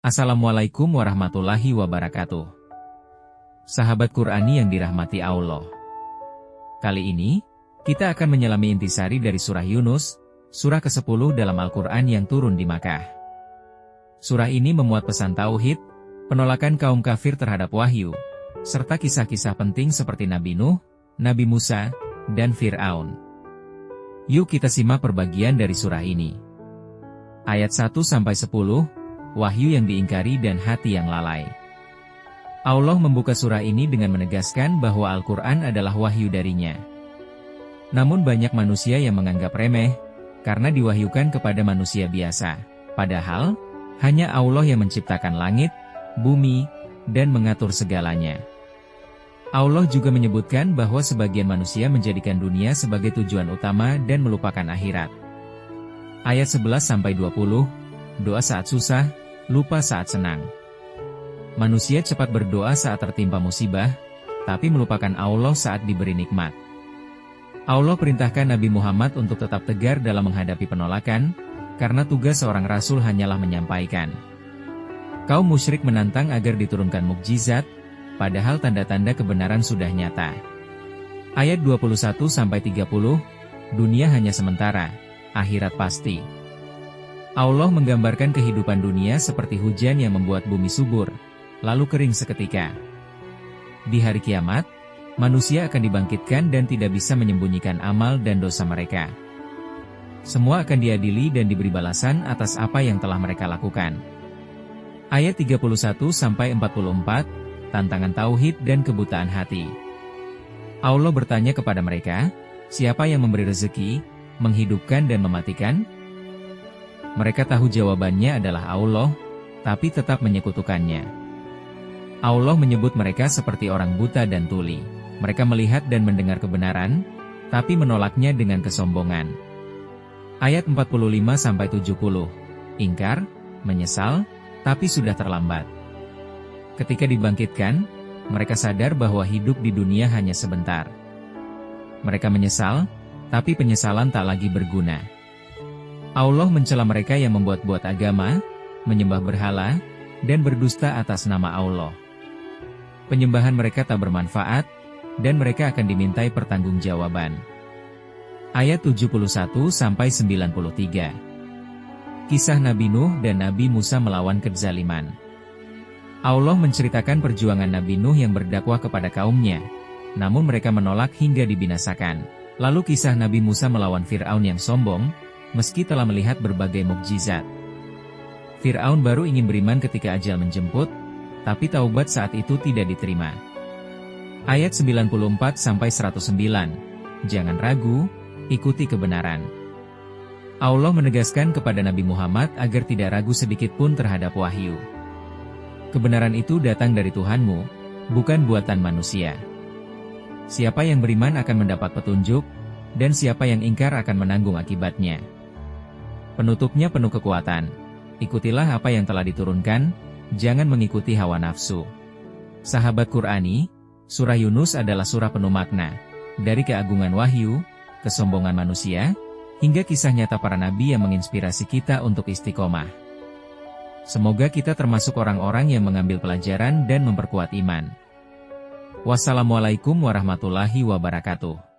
Assalamualaikum warahmatullahi wabarakatuh. Sahabat Qur'ani yang dirahmati Allah. Kali ini, kita akan menyelami intisari dari surah Yunus, surah ke-10 dalam Al-Quran yang turun di Makkah. Surah ini memuat pesan tauhid, penolakan kaum kafir terhadap wahyu, serta kisah-kisah penting seperti Nabi Nuh, Nabi Musa, dan Fir'aun. Yuk kita simak perbagian dari surah ini. Ayat 1-10, Wahyu yang diingkari dan hati yang lalai. Allah membuka surah ini dengan menegaskan bahwa Al-Quran adalah wahyu darinya. Namun banyak manusia yang menganggap remeh, karena diwahyukan kepada manusia biasa. Padahal, hanya Allah yang menciptakan langit, bumi, dan mengatur segalanya. Allah juga menyebutkan bahwa sebagian manusia menjadikan dunia sebagai tujuan utama dan melupakan akhirat. Ayat 11-20, doa saat susah, lupa saat senang. Manusia cepat berdoa saat tertimpa musibah, tapi melupakan Allah saat diberi nikmat. Allah perintahkan Nabi Muhammad untuk tetap tegar dalam menghadapi penolakan, karena tugas seorang rasul hanyalah menyampaikan. Kaum musyrik menantang agar diturunkan mukjizat, padahal tanda-tanda kebenaran sudah nyata. Ayat 21-30, dunia hanya sementara, akhirat pasti. Allah menggambarkan kehidupan dunia seperti hujan yang membuat bumi subur, lalu kering seketika. Di hari kiamat, manusia akan dibangkitkan dan tidak bisa menyembunyikan amal dan dosa mereka. Semua akan diadili dan diberi balasan atas apa yang telah mereka lakukan. Ayat 31-44, tantangan tauhid dan kebutaan hati. Allah bertanya kepada mereka, siapa yang memberi rezeki, menghidupkan dan mematikan? Mereka tahu jawabannya adalah Allah, tapi tetap menyekutukannya. Allah menyebut mereka seperti orang buta dan tuli. Mereka melihat dan mendengar kebenaran, tapi menolaknya dengan kesombongan. Ayat 45-70, ingkar, menyesal, tapi sudah terlambat. Ketika dibangkitkan, mereka sadar bahwa hidup di dunia hanya sebentar. Mereka menyesal, tapi penyesalan tak lagi berguna. Allah mencela mereka yang membuat-buat agama, menyembah berhala, dan berdusta atas nama Allah. Penyembahan mereka tak bermanfaat, dan mereka akan dimintai pertanggungjawaban. Ayat 71-93. Kisah Nabi Nuh dan Nabi Musa melawan kezaliman. Allah menceritakan perjuangan Nabi Nuh yang berdakwah kepada kaumnya, namun mereka menolak hingga dibinasakan. Lalu kisah Nabi Musa melawan Fir'aun yang sombong, meski telah melihat berbagai mukjizat. Fir'aun baru ingin beriman ketika ajal menjemput, tapi taubat saat itu tidak diterima. Ayat 94-109, jangan ragu, ikuti kebenaran. Allah menegaskan kepada Nabi Muhammad agar tidak ragu sedikit pun terhadap wahyu. Kebenaran itu datang dari Tuhanmu, bukan buatan manusia. Siapa yang beriman akan mendapat petunjuk, dan siapa yang ingkar akan menanggung akibatnya. Penutupnya penuh kekuatan. Ikutilah apa yang telah diturunkan, jangan mengikuti hawa nafsu. Sahabat Qur'ani, surah Yunus adalah surah penuh makna. Dari keagungan wahyu, kesombongan manusia, hingga kisah nyata para nabi yang menginspirasi kita untuk istiqomah. Semoga kita termasuk orang-orang yang mengambil pelajaran dan memperkuat iman. Wassalamualaikum warahmatullahi wabarakatuh.